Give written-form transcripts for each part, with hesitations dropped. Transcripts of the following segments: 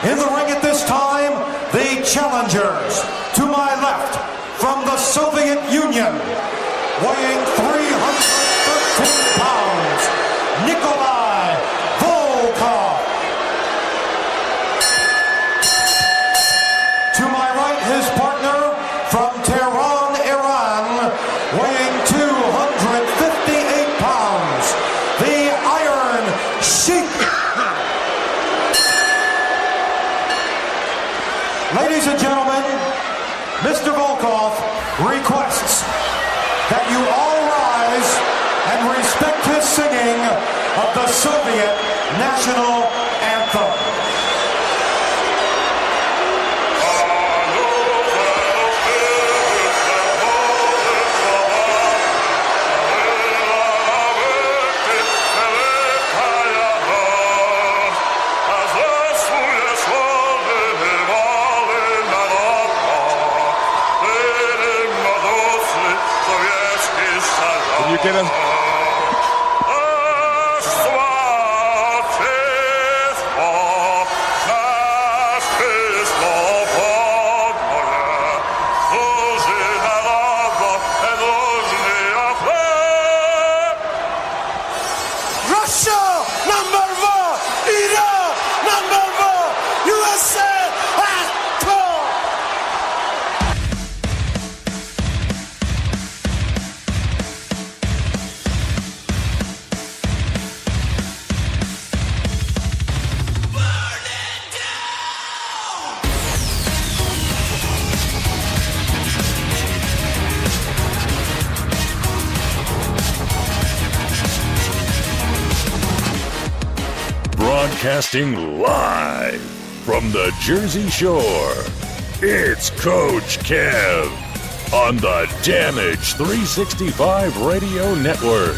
In the ring at this time, the challengers. To my left, from the Soviet Union, weighing 313 pounds, Nikolai Volkoff. To my right, his partner, from Tehran, Iran, weighing 258 pounds, the Iron Sheik. Ladies and gentlemen, Mr. Volkoff requests that you all rise and respect his singing of the Soviet national anthem. Get him. Russia, number one. Iran, number one. USA, Broadcasting live from the Jersey Shore, it's Coach Kev on the Damage 365 Radio Network.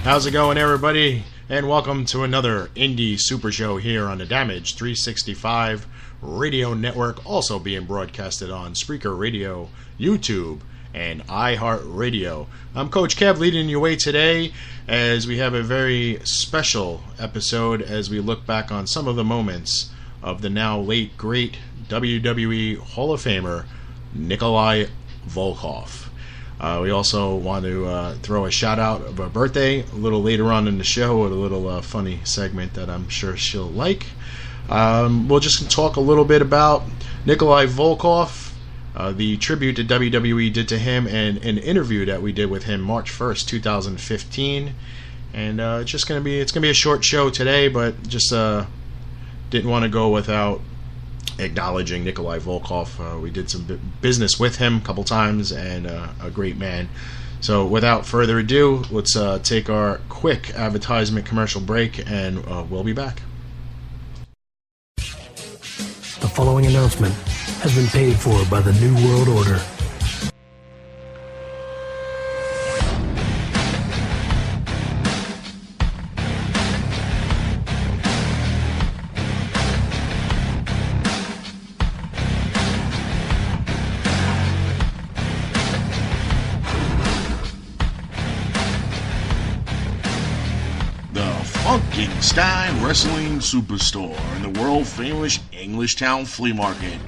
How's it going, everybody? And welcome to another Indie Super Show here on the Damage 365 Radio Network, also being broadcasted on Spreaker Radio, YouTube, and iHeartRadio. I'm Coach Kev, leading your way today as we have a very special episode as we look back on some of the moments of the now late great WWE Hall of Famer Nikolai Volkoff. We also want to throw a shout out of her birthday a little later on in the show with a little funny segment that I'm sure she'll like. We'll just talk a little bit about Nikolai Volkoff, the tribute that WWE did to him, and an interview that we did with him March 1st, 2015. And it's gonna be a short show today, but just didn't want to go without acknowledging Nikolai Volkoff. We did some business with him a couple times, and a great man. So without further ado, let's take our quick advertisement commercial break, and we'll be back. The following announcement has been paid for by the New World Order. Stein Wrestling Superstore in the world-famous Englishtown Flea Market.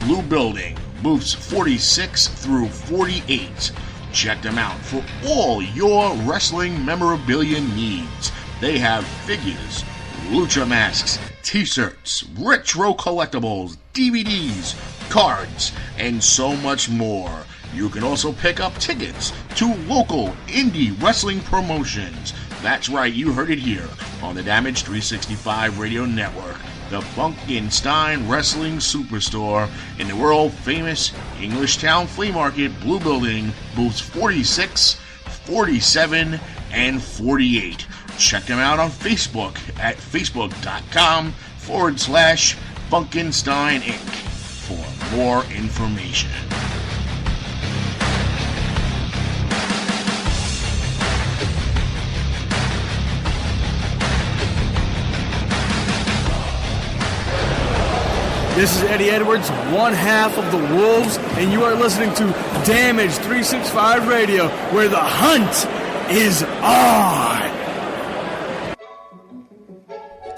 Blue Building, booths 46 through 48. Check them out for all your wrestling memorabilia needs. They have figures, lucha masks, t-shirts, retro collectibles, DVDs, cards, and so much more. You can also pick up tickets to local indie wrestling promotions. That's right, you heard it here on the Damage 365 Radio Network. The Funkenstein Wrestling Superstore in the world-famous Englishtown Flea Market, Blue Building, booths 46, 47, and 48. Check them out on Facebook at facebook.com/Funkenstein Inc. for more information. This is Eddie Edwards, one half of the Wolves, and you are listening to Damage 365 Radio, where the hunt is on.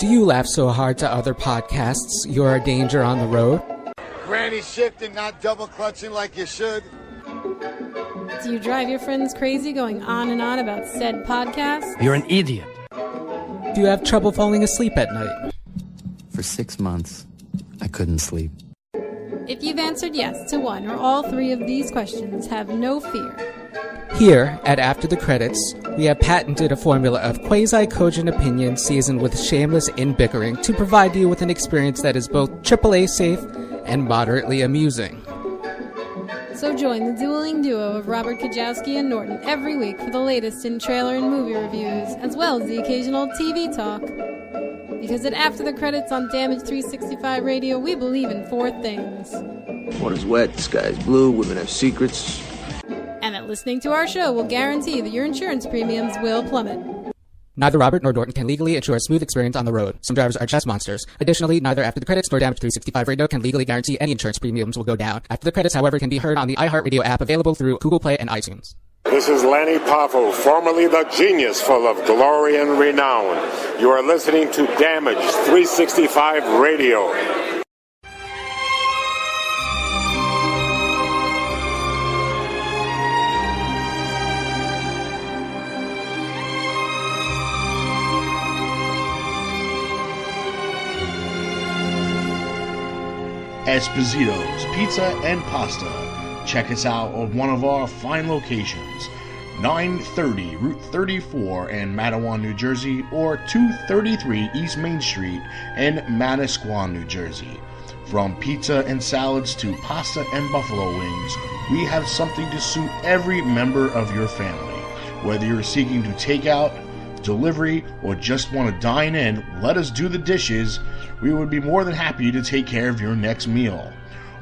Do you laugh so hard to other podcasts you're a danger on the road? Granny shifting, not double clutching like you should. Do you drive your friends crazy going on and on about said podcast? You're an idiot. Do you have trouble falling asleep at night? For 6 months, I couldn't sleep. If you've answered yes to one or all three of these questions, have no fear. Here, at After the Credits, we have patented a formula of quasi-cogent opinion seasoned with shameless in-bickering to provide you with an experience that is both AAA safe and moderately amusing. So join the dueling duo of Robert Kajowski and Norton every week for the latest in trailer and movie reviews, as well as the occasional TV talk. Because at After the Credits on Damage 365 Radio, we believe in 4 things. Water's wet, the sky's blue, women have secrets. And that listening to our show will guarantee that your insurance premiums will plummet. Neither Robert nor Norton can legally ensure a smooth experience on the road. Some drivers are just monsters. Additionally, neither After the Credits nor Damage 365 Radio can legally guarantee any insurance premiums will go down. After the Credits, however, can be heard on the iHeartRadio app available through Google Play and iTunes. This is Lanny Poffo, formerly the genius full of glory and renown. You are listening to Damage 365 Radio. Espositos Pizza and Pasta. Check us out on one of our fine locations, 930 Route 34 in Matawan, New Jersey, or 233 East Main Street in Manasquan, New Jersey. From pizza and salads to pasta and buffalo wings, we have something to suit every member of your family. Whether you're seeking to take out, delivery, or just want to dine in, let us do the dishes. We would be more than happy to take care of your next meal.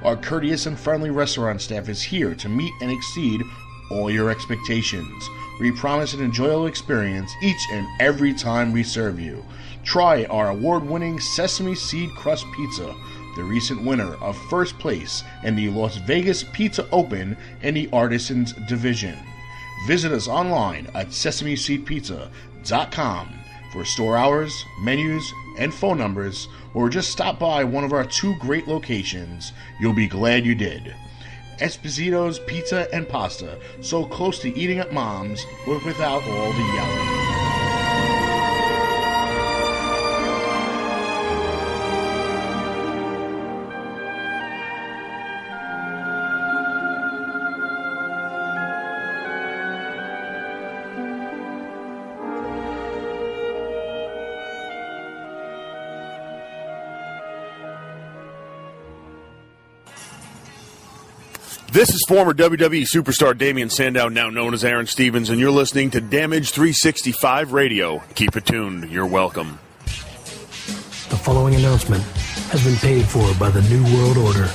Our courteous and friendly restaurant staff is here to meet and exceed all your expectations. We promise an enjoyable experience each and every time we serve you. Try our award-winning sesame seed crust pizza, the recent winner of first place in the Las Vegas Pizza Open in the Artisans Division. Visit us online at sesameseedpizza.com for store hours, menus, and phone numbers, or just stop by one of our 2 great locations. You'll be glad you did. Espositos Pizza and Pasta, so close to eating at Mom's, but without all the yelling. This is former WWE superstar Damian Sandow, now known as Aaron Stevens, and you're listening to Damage 365 Radio. Keep it tuned. You're welcome. The following announcement has been paid for by the New World Order.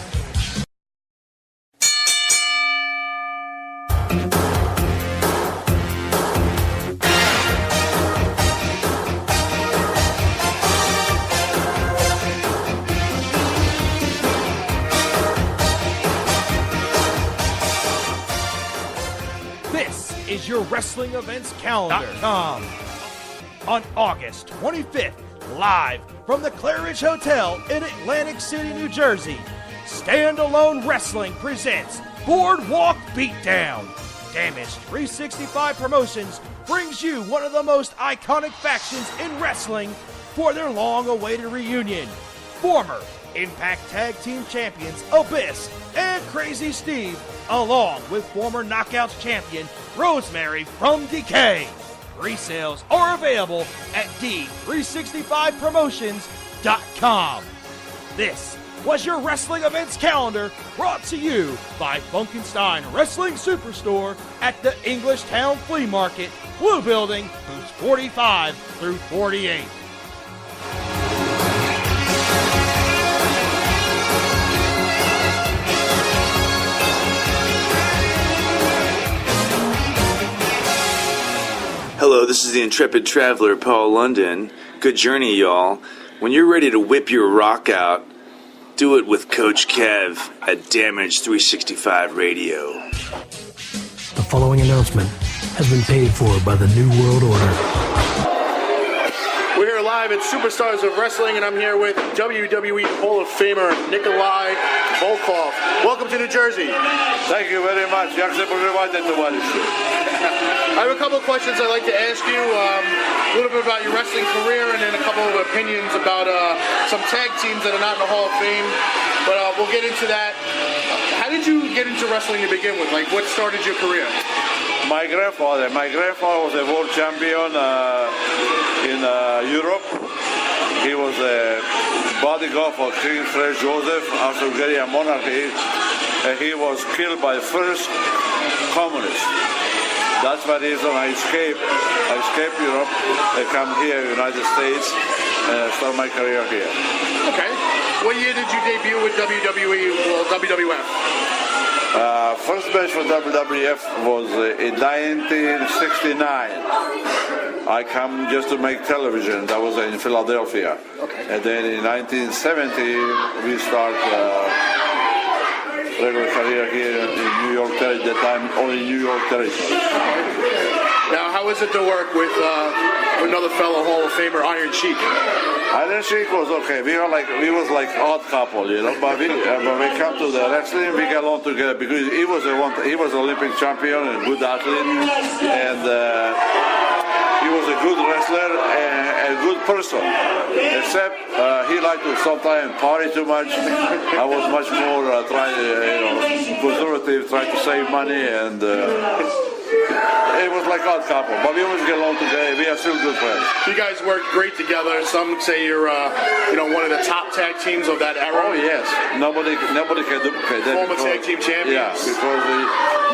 Your wrestling events calendar.com. On August 25th, live from the Claridge Hotel in Atlantic City, New Jersey, Standalone Wrestling presents Boardwalk Beatdown. Damage 365 Promotions brings you one of the most iconic factions in wrestling for their long-awaited reunion. Former Impact Tag Team Champions Abyss and Crazy Steve, along with former Knockouts champion Rosemary from Decay. Resales are available at D365promotions.com. This was your wrestling events calendar, brought to you by Funkenstein Wrestling Superstore at the Englishtown Flea Market, Blue Building, booths 45 through 48. Hello, this is the intrepid traveler, Paul London. Good journey, y'all. When you're ready to whip your rock out Do it with Coach Kev at Damage 365 Radio. The following announcement has been paid for by the New World Order. We're here live at Superstars of Wrestling, and I'm here with WWE Hall of Famer Nikolai Volkoff. Welcome to New Jersey. Thank you very much. I have a couple of questions I'd like to ask you. A little bit about your wrestling career, and then a couple of opinions about some tag teams that are not in the Hall of Fame. But we'll get into that. How did you get into wrestling to begin with? Like, what started your career? My grandfather was a world champion in Europe. He was a bodyguard for King Fred Joseph after Bulgarian monarchy. He was killed by the first communists. That's the reason I escaped Europe. I come here, United States, and start my career here. Okay. What year did you debut with WWE, well, WWF? First match for WWF was in 1969. I come just to make television. That was in Philadelphia. Okay. And then in 1970, we start regular career here in New York territory. At that time, only New York territory. Now, how is it to work with another fellow Hall of Famer, Iron Sheik? Iron Sheik was okay. We was like odd couple, you know. But when we come to the wrestling, we get along together because he was Olympic champion and good athlete, and he was a good wrestler and a good person. Except he liked to sometimes party too much. I was much more conservative, trying to save money, and it was like odd couple. But we always get along together. We are still good friends. You guys work great together. Some say you're one of the top tag teams of that era. Oh yes, nobody can duplicate that. Former tag team champions. Yeah, because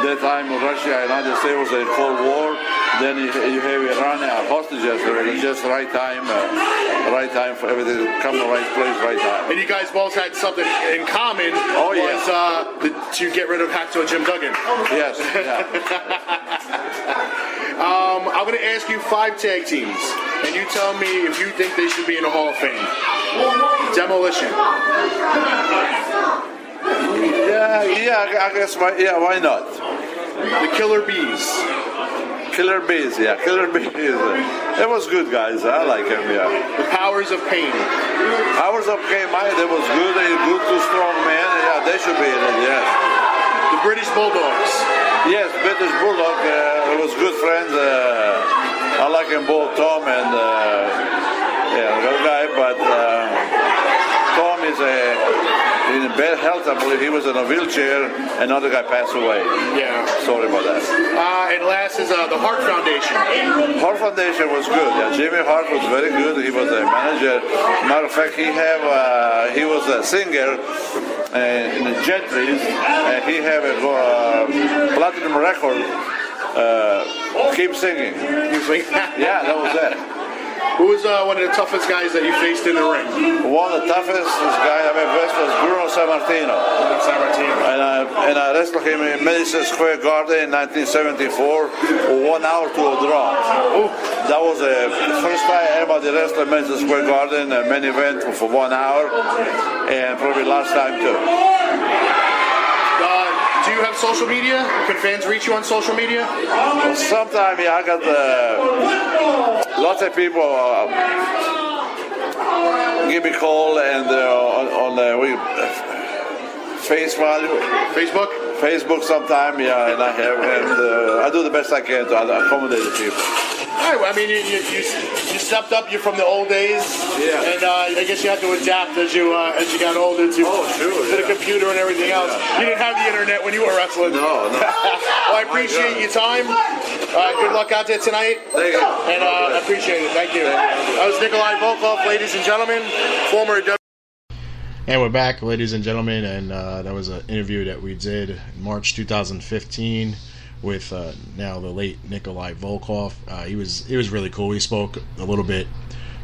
that time Russia and United States was a Cold War. Then you have Iran hostages. It's just right time for everything to come to the right place, right time. And you guys both had something in common. Oh yes. To get rid of Hacksaw Jim Duggan. Yes. Yeah. I'm going to ask you 5 tag teams, and you tell me if you think they should be in the Hall of Fame. Demolition. Yeah, I guess. Why not? The Killer Bees. Killer Bees. It was good, guys. I like him. Yeah. The Powers of Pain. Powers of Pain. They was good. They good to strong man. Yeah, they should be in it. Yes. The British Bulldogs. Yes, British Bulldog. Was good friends. I like them both, Tom and good guy. But Tom is in bad health. I believe he was in a wheelchair. Another guy passed away. Yeah. Sorry about that. And last is the Hart Foundation. Hart Foundation was good. Yeah, Jimmy Hart was very good. He was a manager. Matter of fact, he was a singer in the Gentries. He have a platinum record. Keep singing. Yeah, that was it. Who was one of the toughest guys that you faced in the ring? One of the toughest guys I ever faced was Bruno Sammartino. And I wrestled him in Madison Square Garden in 1974, 1 hour to a draw. That was the first time anybody wrestled in Madison Square Garden, a main event for 1 hour, and probably last time too. Do you have social media? Can fans reach you on social media? Well, sometimes, yeah, I got lots of people give me a call and on Facebook sometime, yeah, and I do the best I can to accommodate the people. All right, well, I mean, you stepped up. You're from the old days, yeah. And I guess you had to adapt as you got older to the computer and everything else. You didn't have the internet when you were wrestling. No. Well, I appreciate your time. Good luck out there tonight. Thank you. And I appreciate it. Thank you. That was Nikolai Volkoff, ladies and gentlemen, former. And we're back, ladies and gentlemen, and that was an interview that we did in March 2015 with now the late Nikolai Volkoff. He was really cool. We spoke a little bit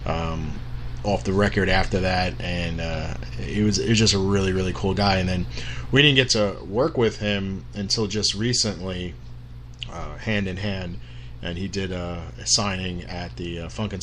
off the record after that, and it was just a really, really cool guy. And then we didn't get to work with him until just recently, hand in hand, and he did a signing at the Funkin'